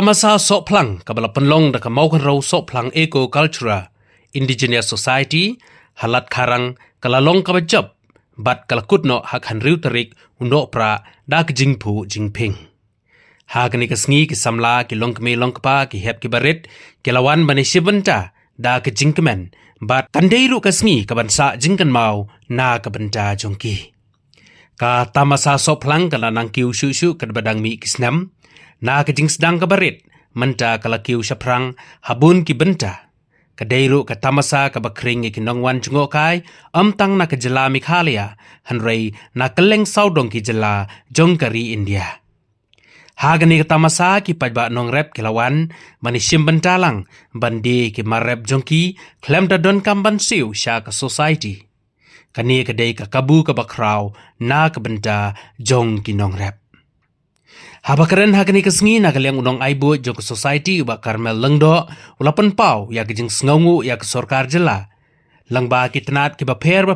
Tamasa sok plang kabala penlong da kamau kan rau sok plang eco cultura indigenous society halat karang kalalong kabajab bat kalakutno hak hanriu tarik undo pra da jingpu jingping. Hagani kasngi ki samla ki longkme longkpa ki hep ki barit ki lawan bani shibanta da jingkemen bat kandeiru kasngi kabansa jingkan mau na kabanta jongki. Ka tamasa sok plang kala nangkiu shu kadbadang mi kisnam na kajing sedang kabarit menta kalakiu syaprang habun ki benta kadairu ka tamasa ka bakring ki nongwan jungokai amtang na kajela mikhalia hanrei na keleng saudong ki jela jongkari India. Hagani ka tamasa ki pajba nong rep kilawan manishim bentalang bandi ki marep jongki klem da don kamban siu sya ka society kani kadai ka kabu ka bakrau na ka benta jong ki nong rep. Habakaran hagani kasngi na kaliang unong aibu jong ke society uba karmel lengdo ulapan pau ya ke jing sengawu ya ke sorkar jela. Langba kitnat ke baper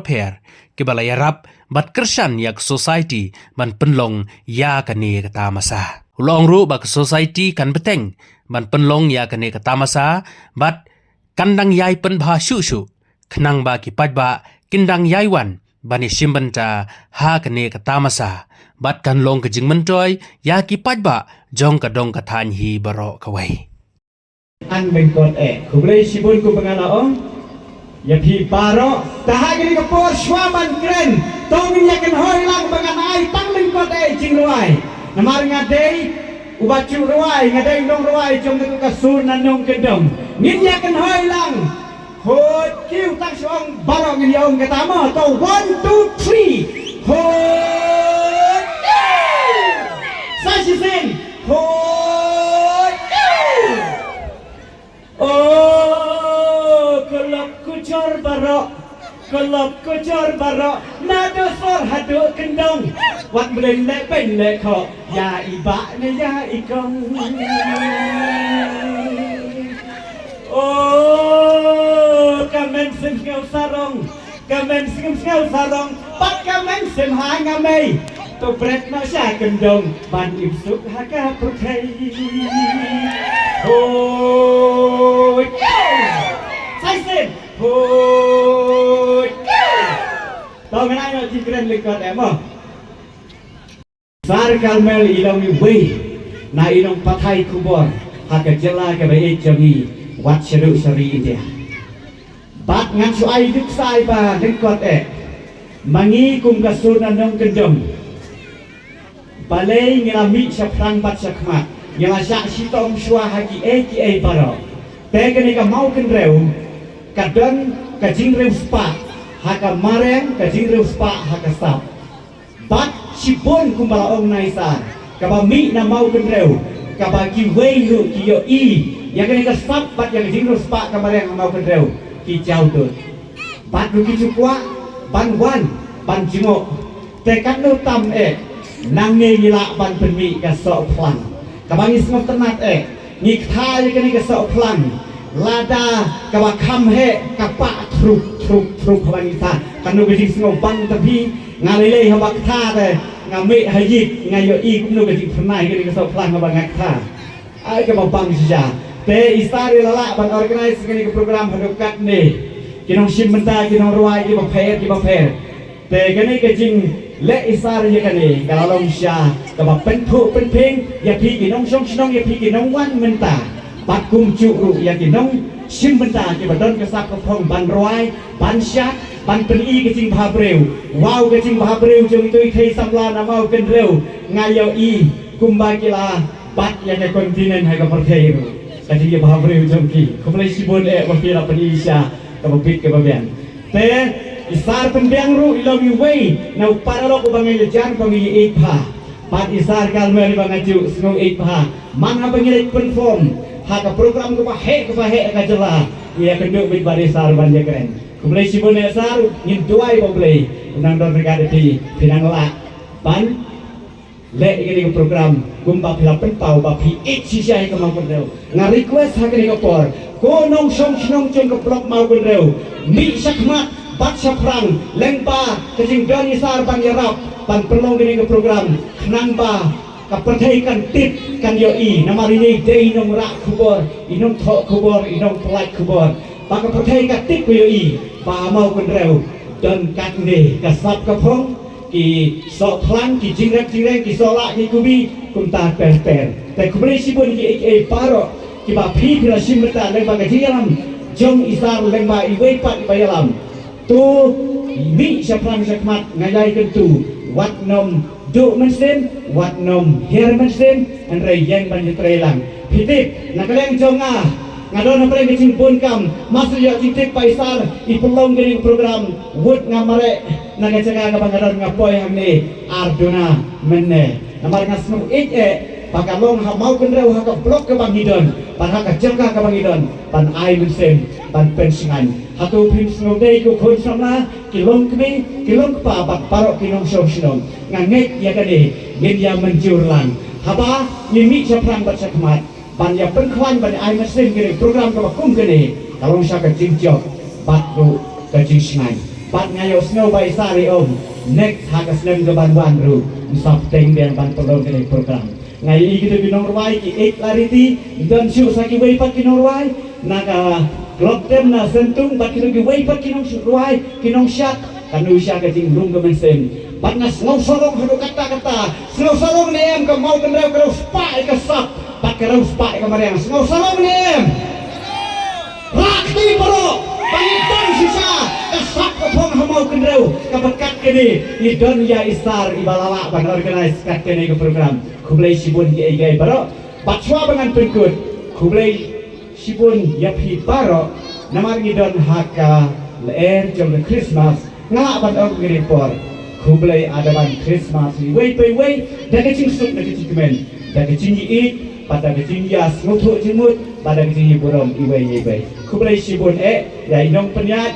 ke balayarap bat kersan ya ke society ban penlong ya kani ke tamasa. Ulong ru ba ke society kan beteng ban penlong ya kani ke tamasa bat kandang yai pen bah shu kenang ba ki pajba kindang yaiwan bani simbanta ha kani ke tamasa. Bat kan long ke jing mentoy ya ki pajba jong ka dong ka than hi baro kawai an bengkot kublai sibun ku pengalaong ya pi baro tahagini ka por shwaman kren tong ya kan hoi lang banganai tang bengkot jing ruai namar ngadei ubacu ruai ngadei dong ruai jong ka sur nanong kedong ngin ya kan hoi lang hoi kiu tang shong baro ngin yong ka tama to 1 2 3 hoi Sashisin, hoi, oh, kelap kucor barok, nado sor hadu kendong, wat belen lek pen lek kok, ya iba ne ya ikong, oh, kamen sim ngau sarong, pat kamen sim hai ngamei. To bret na siya kendong ban ibsuk haka putay hoy saisin hoy tao ngày nay nó chỉ kren likot mo sar kalmel ilong ni wei na ilong patay kubor haka jela ka bai jongi wat seru seri India bat ngan suai dik sai ba likot mangi kum kasunan nong kendong balai ngami syafrang bat syakmat yang asak sitong syua haki ki baro tegani ka mau kenreu kadon ka jingreu spa haka mareng ka jingreu spa haka sap bat sibon kumbala ong naisa ka ba mi na mau kenreu ka ba ki wei lu ki yo i yang kani ka sap bat yang jingreu spa ka mareng mau kenreu ki jau tu bat lu ki cukwa ban wan ban jingo tekan lu tam nange gila ban penmi ka sok plang kabangis ngop tenat ngik thai ka ni ka sok plang lada ka ba kham he ka pa truk kabangisa kanu ka jing ngop bang tapi ngalele ha ba tha te ngame hayit ngayo i kunu ka jing phnai ka ni ka sok plang ka ba ngak tha ai ka ba bang sija te istari lala ban organize ka ni ka program hadokat ni kinong simbenta kinong ruai ki ba pher te ka ni ka jing le isar ya kani kalau sya kaba pentu penting ya pi kinong song ya pi kinong wan menta pat kum chu ru ya kinong sim menta ki badon ka sak phong ban roi ban syak ban pen i ke jing bhabreu wow ke jing bhabreu jong tui thei samla na mau ken reu ngayo i kumba kila pat ya ke kontinen hai ka perthei ru ka jing bhabreu jong ki kumlai sibon wa pi la pen i sya ka bit ke babian te isar pendiang ru ilong wei na paralo ko bangai jan pangi 8 pha pat isar kalmel bangaju sngong 8 pha mana bangi perform haka program ko he ka jela ia kenduk bit barisar banja keren kumlai sibone sar ngin duai boblei nang don regade ti pinang la ban le ini program gumba pila penpau ba pi sisai ka mau kendeu nga request haka ni ko por ko nong song snong chung ko blok mau kendeu mi sakmat bat syafrang lengpa kejing doni sar ban yarap ban perlong gini ke program nang ba perhatikan tip kan yoi nama ini day inong rak kubor inong thok kubor inong pelak kubor baka perhatikan tip yoi ba mau kan reu dan kat ni kasap kapong ki sok plan ki jingrek ki solak ki kubi kumta perแต่คุณไม่ได้ชิบุนki paro ki ba phi phira simta leng ba ka jialam jong isar leng ba iwe pat bayalam tu mi syapran syakmat ngajai kentu wat nom du mensin wat nom her mensin an rei yang ban yutrelang pitip nakaleng jonga ngadon apa yang kecing pun kam masuk ya titik paisar ipelong gini program wood ngamare naga jaga ka ngadon ngapoy hang ni arduna menne namar ngasnu pakalong ha mau kendreu ha ka blok ka bangidon pan ha ka jaga ka bangidon pan ai mensen pan pensingan hatu pim snodei ku khon samla kilong pa bat parok kinong song ngangek ya kade gen ya menjurlang haba nyimi syapran bat sakmat ban ya penkwan ban ai mesin gini program ka bakum gini kalong sa ka jingjok bat ru ka jingsingan bat ngayo snow bai sari om next ha ka snem ka ban wan ru sap teng ben ban pelong gini program ngai i gitu binong ruai ki ek lariti dan shu saki wei pat kinong ruai naga klok tem na sentung bat kinong wei pat kinong ruai kinong syak kanu syak ka jing lung ka mensen bat na snow sorong hadu kata snow sorong ni em ka mau kendreu ka spai ka sap bat ka spai ka mariang snow sorong ni em rakti bro pangitan sisa ka sap ka pong hamau kendreu ka bekat kini i don ya isar i balala ban organize kat kini ka program kublai sibun ki egai baro batwa bangan pengkut kublai sibun ya phi baro namar ngidon haka leer jom Christmas ngala ban og ngiripor kublai ada ban Christmas ni wei da kecing sup da kecing kemen da kecing i pada kecing yas ngutu jimut pada kecing burom i wei kublai sibun ya inong penyat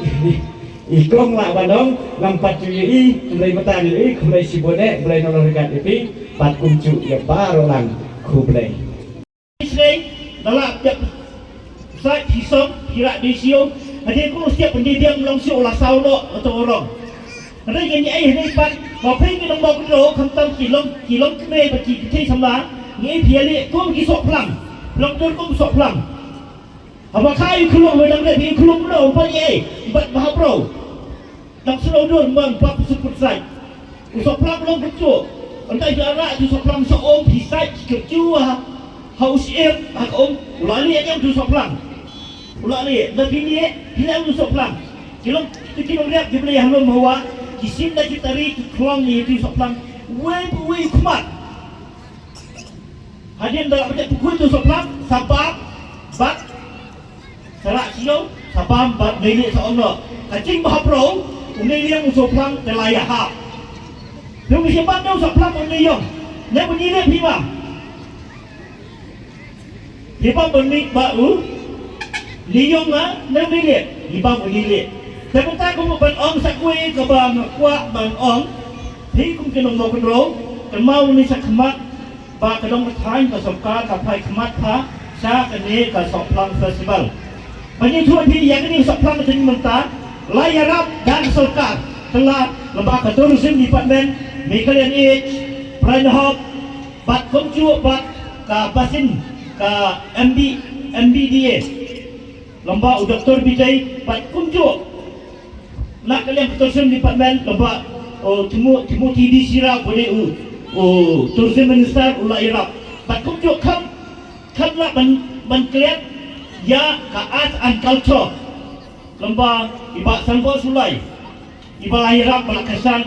ikong la bandong nampat i kublai matan i kublai sibun kublai nolorikat ipi pat kuncu ya baru lang kublai Israel dalam tiap saat hisap hirak di siung ada ku setiap pendidikan langsung olah saulo atau orang ada yang ni ni pat bapa ini nombor kedua kantong kilong kene bagi kita sama ni piali ku bagi sok pelang pelang tu ku sok pelang apa kai kulung wedang ni kulung lo apa ni bat bahapro nak slow down bang bab super sai sok pelang belum betul entah jarak tu sok pelang sok om hisai kerjua haus hak om ulali yang tu sok pelang ulali tapi ni hilang tu sok pelang kilong lihat dia boleh halu bawa kisim dah kita ri kelang ni tu sok pelang wei kumat hadian dalam macam pukul tu sok pelang sabab bat sarak siau sabam bat nenek seono kacing bahapro unai yang sok pelang telayah hak dia mesti pandang sok pelang unai yang dia bunyi dia prima Lipa benih bau, liung ah, nak milik, lipa milik. Tapi tak kamu ban ong sakwe ke bang kuat bang ong, ni kamu kena mau kendro, kemau ni sakmat, ba kedong bertahan ke sokar kapai kemat pa, sa kene ke soklang festival. Banyak tuan di yang ini soklang macam mentah, layarap dan sokar telah lembaga tourism department, Mekalian Age, Pride Hub, bat komcu bat ka basin. Ka MBDA lomba Dr. Bijay pat kunjo nak kalian tourism department lomba Timothy D. Sira boleh tourism minister ulah Iraq pat kunjo kam lah ban kalian ya ka art and culture lomba iba sanbo sulai iba Iraq balakasan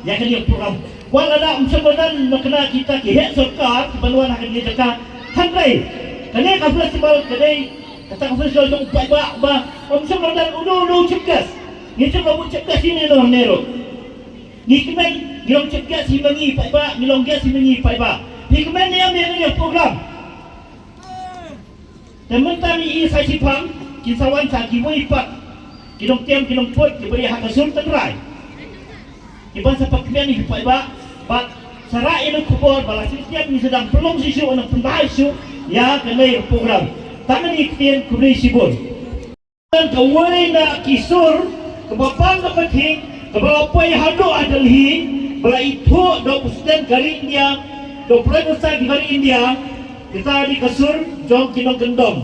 ya kalian program wala ada umsabadan makna kita ke serkar kebaluan akan dia Handai, kene ka festival kene kata festival dong ba om semua dan uno cerdas. Ni semua pun cerdas ini loh nero. Ni kemen ngilong cerdas si mengi ba ngilong gas si mengi ba. Ni kemen ni ambil program. Temen tani i sai sipang kisawan sa kiwai pak. Kilong tiam kilong pot diberi hak asul tenrai. Iban sa pakmian ni ba Sarai ini kubur balas setiap ni sedang pelong sisu anak pendai sisu ya kena program tangan ikhtiar kubri sibun dan kawai nak kisur kebapang kepenting kebapa yang hadu adalhi bela itu 20% garing dia besar di India, kita di kasur jong kinong kendong.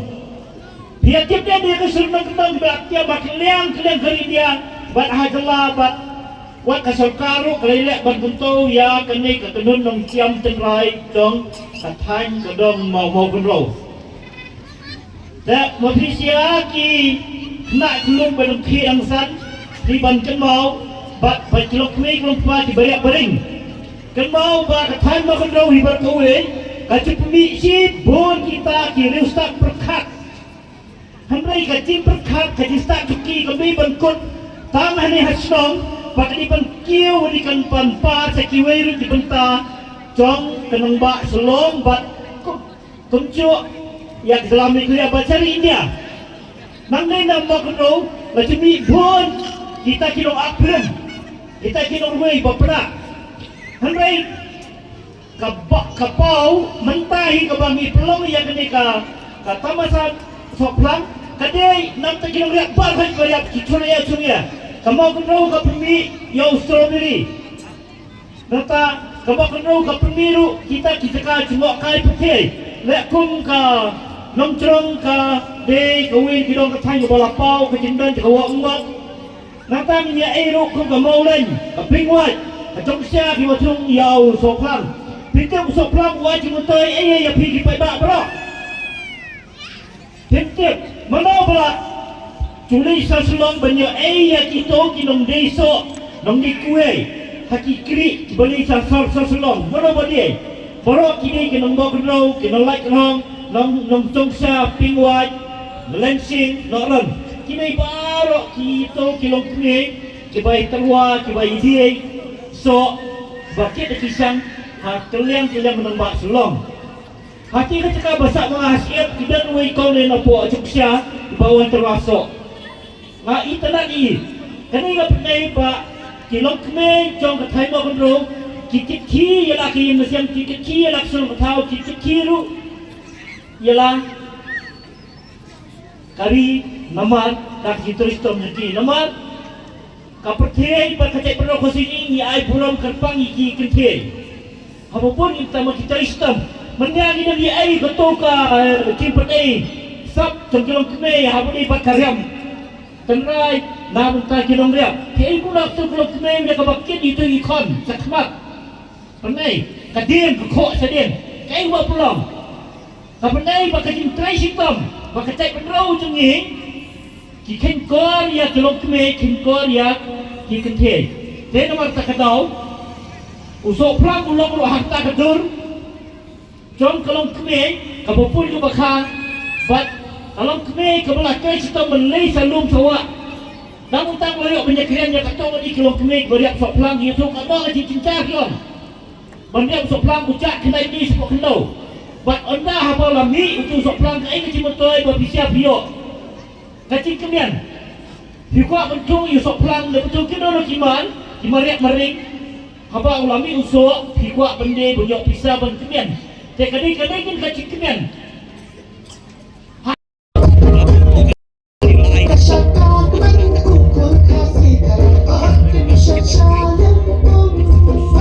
Dia tiap-tiap dia kasur kinong kendong berarti abak liang dari India, buat hajalah, buat kasur karu, kelelek buat buntu ya kene kekenun nong tiam tengrai jong katang kedong mau kenro. Dan manusia ki nak kelung benung ki angsan di banten mau, buat kilok kuih kelung pa di bariak bering. Kemau ba katang mau kenro hibar kuih. Kacu pemisi bon kita kiri ustaz perkat. Hamrai kaci perkat kaci ustaz cuki kami bangkut tanah ni hasnong pakai di bangkiu di kan panpa sekiwei di benta jong kenang bak selong bat kumcuk yang selami kuliah bacari India. Nangai nama keno kacu mi bon kita kino akrem kita kino wei baperak. Hamrai kapau mentahi kebangi pelong yang kenika kata masa soplang kadai nam tak kira riak bar kan riak kicuria curia kamu kenal ke pemi yang strawberry nata kamu kenal ke pemiru kita ka cuma kai putih lekum ka nongtrong ka de kawin kidong ke tang bola pau ke jindan ke wak nata minyak air kum ke maulen ke pingwat ke jongsia ki watung yau soplang. Pintu usok pelang wajib untuk ya pergi pada bro. Pintu mana pula culi sasulong banyak ya kita kinong deso nong di kue haki kiri beli sasulong mana boleh bro kini kinong bokro kinong like nong jongsa pingwat lensing noron kini baru kita kinong kue kibai terwa kibai dia so bakit kisang kalian menembak selong. Hati ketika basak mengasiat tidak nuai kau ni napo acuksya di bawah termasuk. Nggak itu lagi. Kena ingat penai pak kilok keme jong ketai mau kendro kikit ki ialah ki mesiam kikit ki ialah selong ketau kikit ki ru ialah kari namar dak jituris tom jadi namar kapertei pak kacai pernah kosini ni ai buram kerpang iki kentei. Apapun kita Islam menyanyi dari air ketuka cimpat air sab terjolong kemei habis pakaram tenrai namun tak kilong dia kei pula terjolong kemei dia kebakit itu ikon sakmat penai kadien kekok sedien kei buat pulang kapenai pakai cintrai sitam pakai cek penrau cengi kiken kor ya kilong kemei kin kor ya kiken tei dia nomor tak kedau usok pelang ulang harta kedur jom kalong kemei kabupun ke bakang bat kalong kemei kebelah kai kita melai salum sawa namun tak boleh penyekrian yang kata di kalong kemei beriak usok pelang itu kata ngaji cinta kion beriak usok pelang ucap kena ini sepok kendau bat anda hafal lami untuk usok pelang kai ngaji mentoi berpisiap biok kacing kemian hikuak bentung usok pelang betul kena kiman kimariak maring apa ulami usuk hikuak bende bunyok pisah ban kemian te kadai-kadai kan kacik kemian Silent,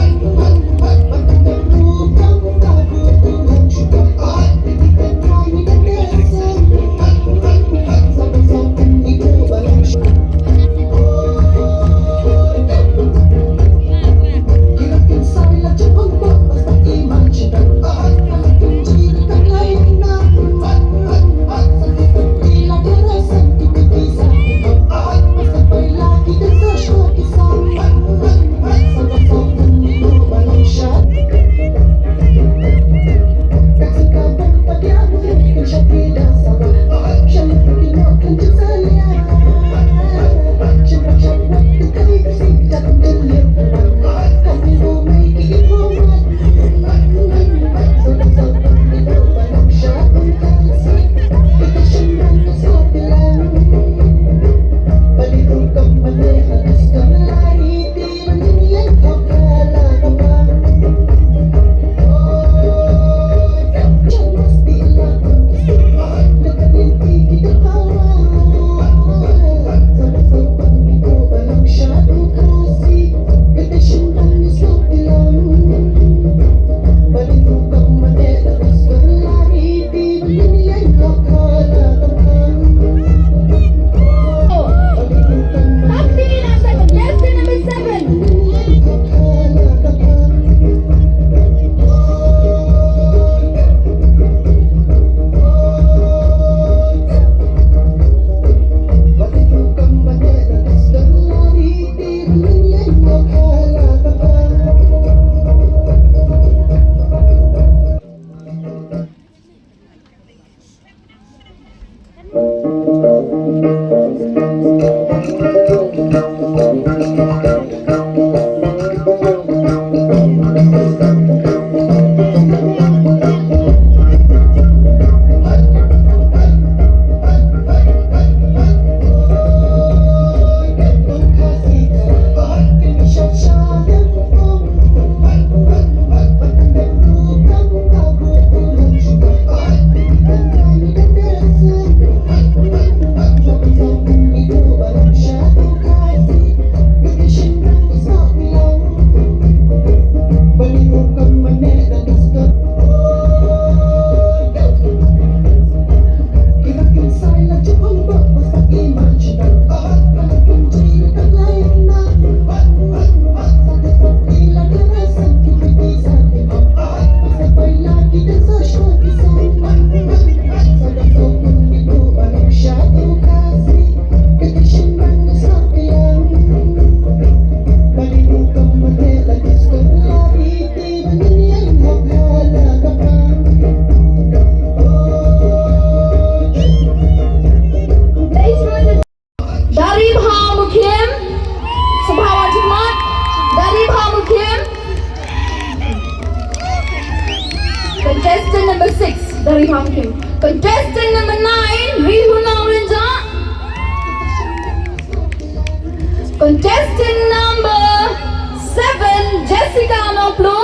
Contestant number 6 dari Hamkim. Contestant number 9 Rihuna Renja. Contestant number 7 Jessica Noplo.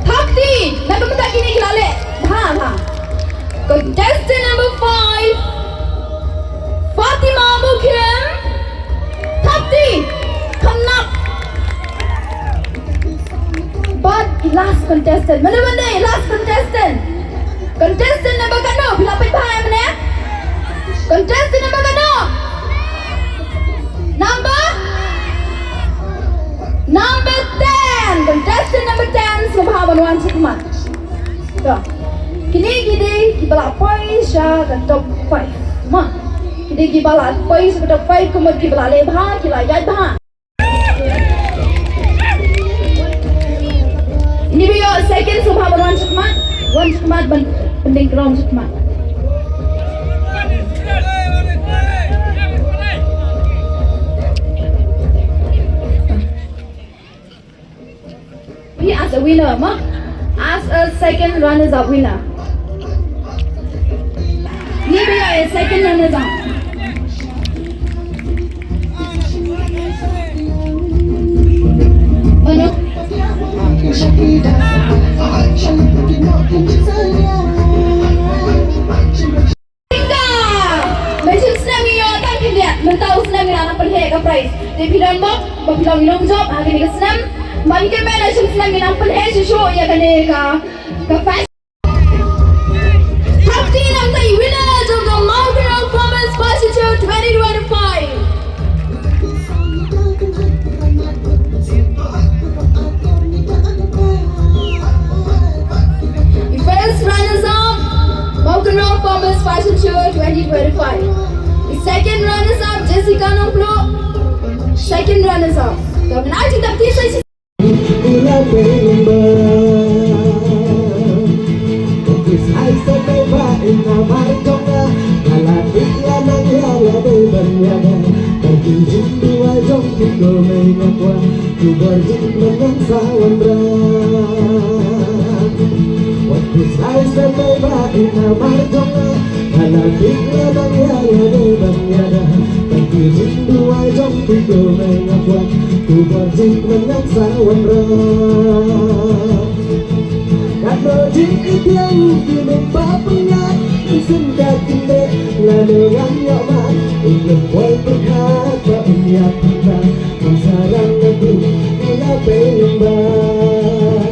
Thakti number mata kini kilale. Ha. Contestant number 5 Fatima Mukim. Thakti Khanap. But last contestant, mana last contestant. Contestant number kano, pilapit bahaya mana? Contestant number kano. Number 10. Contestant number 10 Subhawan Wan Chikman. So, kini kibala poi sya ke top 5. Ma. Kini kibala poi sya ke top 5 kumut kibala lebha, kibala yad bah. Ini video second Subhawan Wan Chikman penting ground Chikman. He as a winner, ma. As a second runners-up winner. Ini video is second runners-up. Mana? Macam senang ni orang tak lihat, mentau senang ni anak perhek ke prize. Dia bilang bok, bilang minum job, hari ni kesenam. Bagi ke mana macam senang ni anak perhek show ya kan ke fashion. Top 10 of the winners of the Mountain Rock Performance Fashion Show 2025. Runners-up, Mountain Rock Performance Fashion Show 2025. The second runners-up, Jessica Noplo. Second runners-up. So, nanti tak kisah. Saya sampai baik nama jonga, halatik ladang ya berbanyada. Tapi rindu ajong tiga mengakuan, ku berjing menang sawan ram. Kata jing itiang kini bapengat, isinkat kinde lada yang nyaman. Ingin kuai berkat berinyak kita, masalah negeri bila penyembah.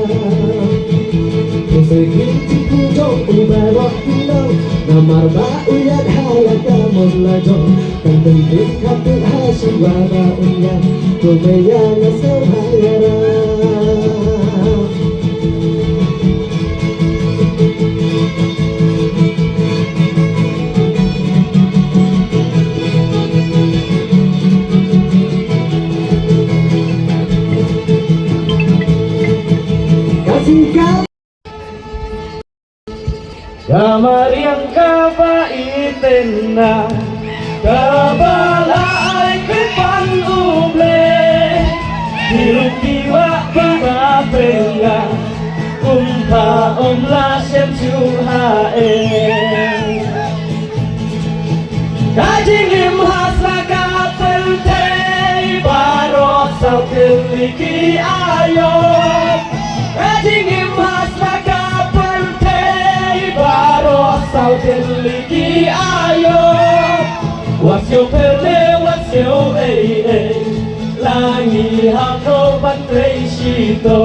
Segini kujong ubarok pinang, namar ba uyat halaka monlajong. Kandentik kapit haswa ba unyat, kumaya ngasal hayara. Kasih kau Kamar yang kaba itena Om la xem chu ha e Kajing im hasaka pelte Baro sao keliki ayo Kajing im hasaka pelte Baro sao keliki ayo Wasyo pele wasyo Langi hako batrei shito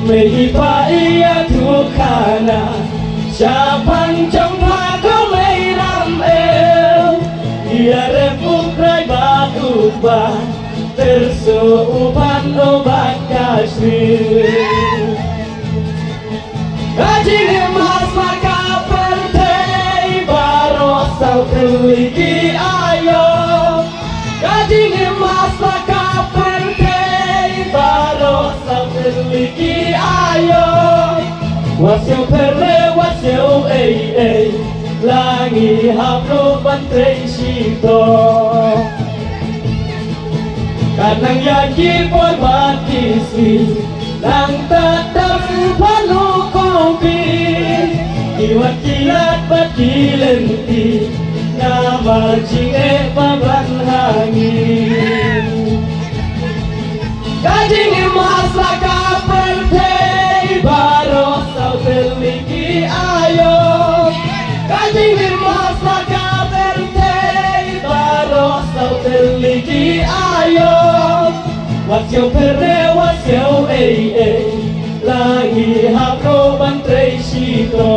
Mehipa iya tukana Siapang jompa ko may ramel Ia repukray batu ba Tersuupan obat kasih Kajing mas maka pertei Barosau keliki ayo Kajing mas maka pertei Barosau keliki ayo Wasyo perle wasyo Langi haplo bantrei shito Kanang yaki por batisi Nang tatang panukopi Iwat kilat bakilenti Nama jinge paban hangin Kajing emas laka pertei Baro sao teliki ayo Kajing emas laka pertei Baro sao teliki ayo Wasyo perde wasyo Lagi hapro bantrei shito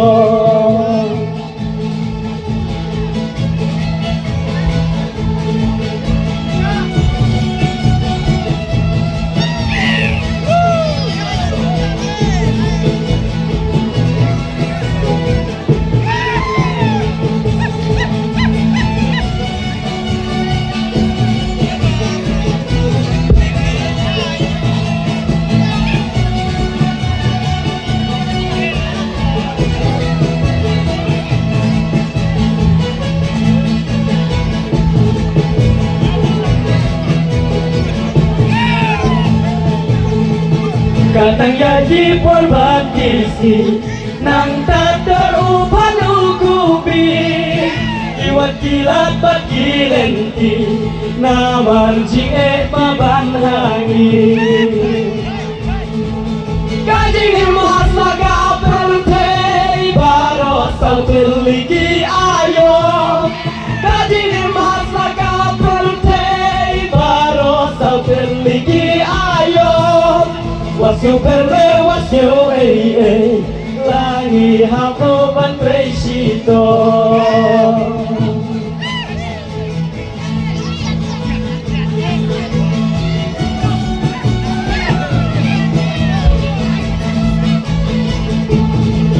Katang yaji por batisi Nang tatarupan ukubi Iwat kilat bakilenti Naman jinge paban hangin Kajing emas laga pertei Baro sao teliki ayo Kajing emas laga pertei Baro sao teliki ayo Wasyo perle wasyo Langi hapro bantrei shito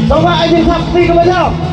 Coba aja sakti kepada